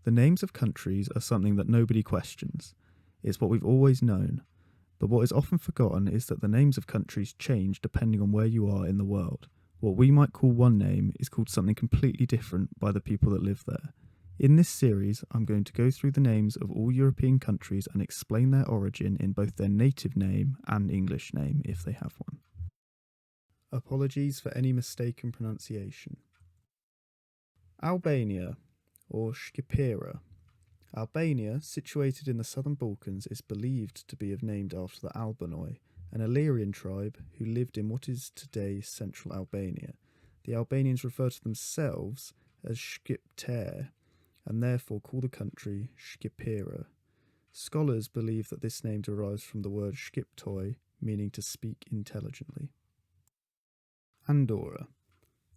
The names of countries are something that nobody questions. It's what we've always known. But what is often forgotten is that the names of countries change depending on where you are in the world. What we might call one name is called something completely different by the people that live there. In this series, I'm going to go through the names of all European countries and explain their origin in both their native name and English name, if they have one. Apologies for any mistaken pronunciation. Albania, or Shqipëria. Albania, situated in the southern Balkans, is believed to be named after the Albanoi, an Illyrian tribe who lived in what is today central Albania. The Albanians refer to themselves as Shqiptar, and therefore call the country Shqipëria. Scholars believe that this name derives from the word Shqiptoi, meaning to speak intelligently. Andorra.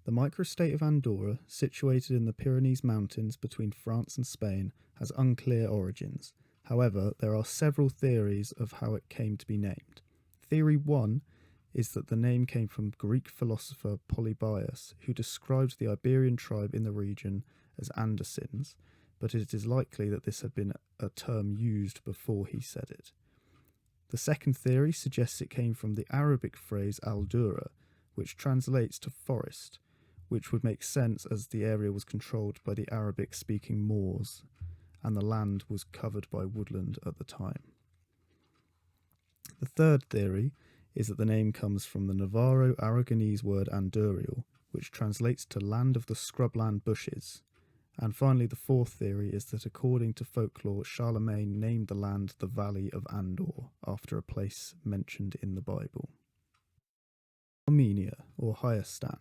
The microstate of Andorra, situated in the Pyrenees Mountains between France and Spain, has unclear origins. However, there are several theories of how it came to be named. Theory 1 is that the name came from Greek philosopher Polybius, who described the Iberian tribe in the region as Andesins, but it is likely that this had been a term used before he said it. The second theory suggests it came from the Arabic phrase al-Dura, which translates to forest, which would make sense as the area was controlled by the Arabic-speaking Moors, and the land was covered by woodland at the time. The third theory is that the name comes from the Navarro-Aragonese word Andurial, which translates to land of the scrubland bushes. And finally, the fourth theory is that according to folklore, Charlemagne named the land the Valley of Andor, after a place mentioned in the Bible. Armenia, or Hayastan.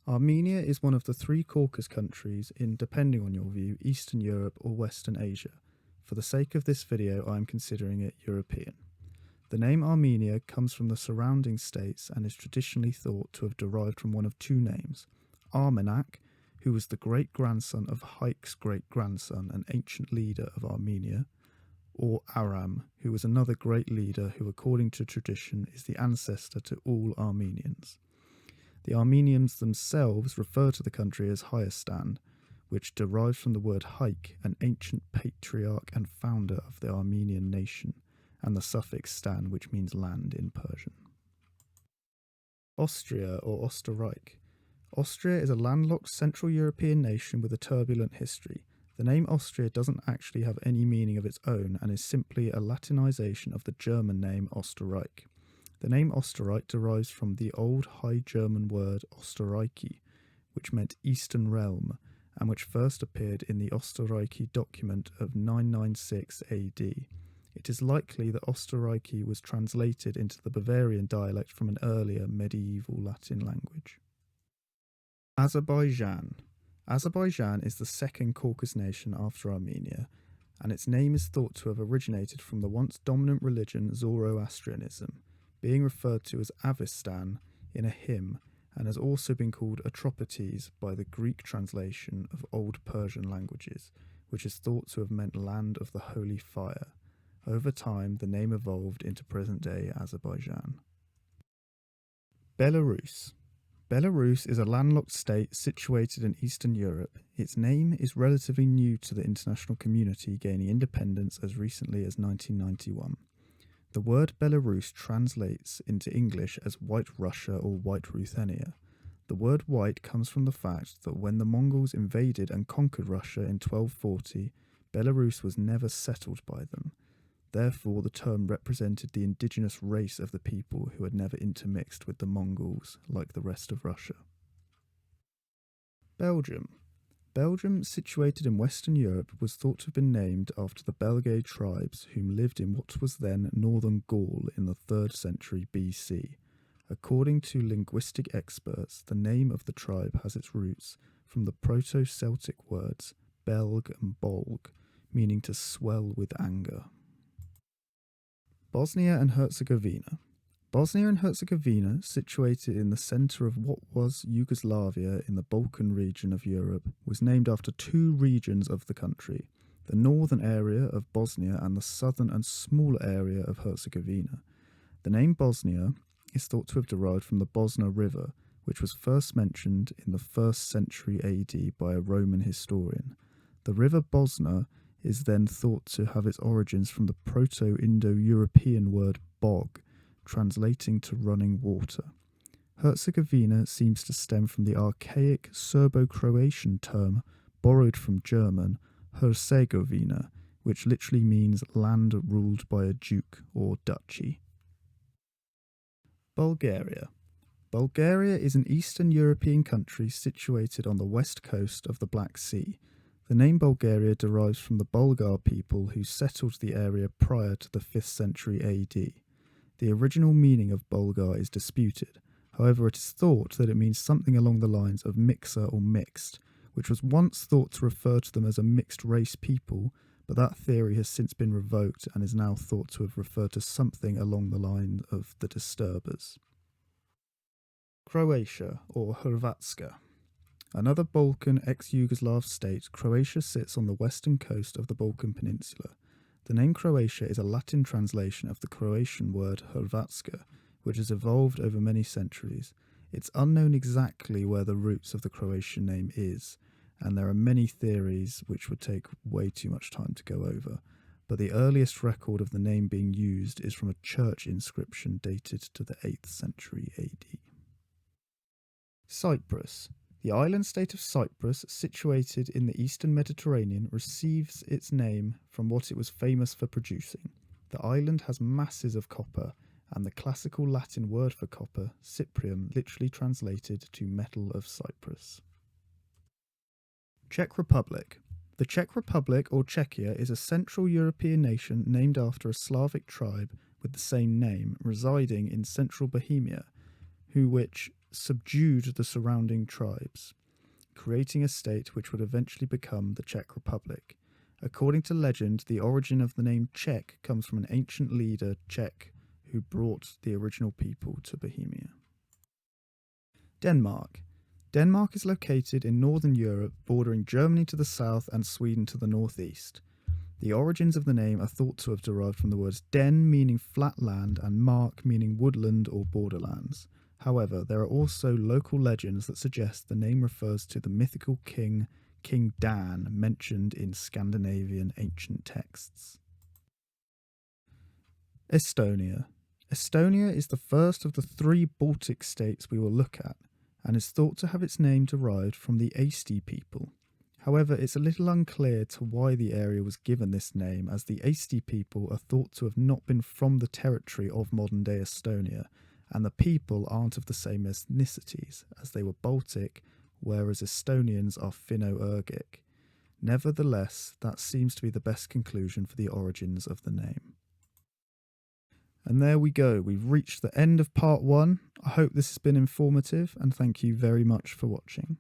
Armenia is one of the three Caucasus countries in, depending on your view, Eastern Europe or Western Asia. For the sake of this video, I am considering it European. The name Armenia comes from the surrounding states and is traditionally thought to have derived from one of two names: Armenak, who was the great-grandson of Haik's great-grandson, an ancient leader of Armenia, or Aram, who was another great leader who, according to tradition, is the ancestor to all Armenians. The Armenians themselves refer to the country as Hayastan, which derives from the word Haik, an ancient patriarch and founder of the Armenian nation, and the suffix stan, which means land in Persian. Austria, or Österreich. Austria is a landlocked Central European nation with a turbulent history. The name Austria doesn't actually have any meaning of its own and is simply a Latinization of the German name Österreich. The name Österreich derives from the Old High German word Österreichi, which meant Eastern Realm, and which first appeared in the Österreichi document of 996 AD. It is likely that Österreichi was translated into the Bavarian dialect from an earlier medieval Latin language. Azerbaijan. Azerbaijan is the second Caucasus nation after Armenia, and its name is thought to have originated from the once dominant religion Zoroastrianism, being referred to as Avestan in a hymn, and has also been called Atropates by the Greek translation of Old Persian languages, which is thought to have meant land of the holy fire. Over time, the name evolved into present-day Azerbaijan. Belarus. Belarus is a landlocked state situated in Eastern Europe. Its name is relatively new to the international community, gaining independence as recently as 1991. The word Belarus translates into English as White Russia or White Ruthenia. The word white comes from the fact that when the Mongols invaded and conquered Russia in 1240, Belarus was never settled by them. Therefore, the term represented the indigenous race of the people who had never intermixed with the Mongols like the rest of Russia. Belgium. Belgium, situated in Western Europe, was thought to have been named after the Belgae tribes whom lived in what was then northern Gaul in the 3rd century BC. According to linguistic experts, the name of the tribe has its roots from the Proto-Celtic words Belg and Bolg, meaning to swell with anger. Bosnia and Herzegovina. Bosnia and Herzegovina, situated in the centre of what was Yugoslavia in the Balkan region of Europe, was named after two regions of the country, the northern area of Bosnia and the southern and smaller area of Herzegovina. The name Bosnia is thought to have derived from the Bosna River, which was first mentioned in the 1st century AD by a Roman historian. The river Bosna is then thought to have its origins from the Proto-Indo-European word bog, translating to running water. Herzegovina seems to stem from the archaic Serbo-Croatian term borrowed from German Herzegovina, which literally means land ruled by a duke or duchy. Bulgaria. Bulgaria is an Eastern European country situated on the west coast of the Black Sea. The name Bulgaria derives from the Bulgar people who settled the area prior to the 5th century AD. The original meaning of Bulgar is disputed. However, it is thought that it means something along the lines of mixer or mixed, which was once thought to refer to them as a mixed-race people, but that theory has since been revoked and is now thought to have referred to something along the line of the disturbers. Croatia, or Hrvatska. Another Balkan ex-Yugoslav state, Croatia sits on the western coast of the Balkan Peninsula. The name Croatia is a Latin translation of the Croatian word Hrvatska, which has evolved over many centuries. It's unknown exactly where the roots of the Croatian name is, and there are many theories which would take way too much time to go over, but the earliest record of the name being used is from a church inscription dated to the 8th century AD. Cyprus. The island state of Cyprus, situated in the eastern Mediterranean, receives its name from what it was famous for producing. The island has masses of copper, and the classical Latin word for copper, cyprium, literally translated to metal of Cyprus. Czech Republic. The Czech Republic, or Czechia, is a Central European nation named after a Slavic tribe with the same name, residing in central Bohemia, which subdued the surrounding tribes, creating a state which would eventually become the Czech Republic. According to legend, the origin of the name Czech comes from an ancient leader, Czech, who brought the original people to Bohemia. Denmark. Denmark is located in northern Europe, bordering Germany to the south and Sweden to the northeast. The origins of the name are thought to have derived from the words den, meaning flat land, and mark, meaning woodland or borderlands. However, there are also local legends that suggest the name refers to the mythical king, King Dan, mentioned in Scandinavian ancient texts. Estonia. Estonia is the first of the 3 Baltic states we will look at, and is thought to have its name derived from the Eesti people. However, it's a little unclear to why the area was given this name, as the Eesti people are thought to have not been from the territory of modern-day Estonia, and the people aren't of the same ethnicities, as they were Baltic, whereas Estonians are Finno-Ugric. Nevertheless, that seems to be the best conclusion for the origins of the name. And there we go, we've reached the end of part 1. I hope this has been informative, and thank you very much for watching.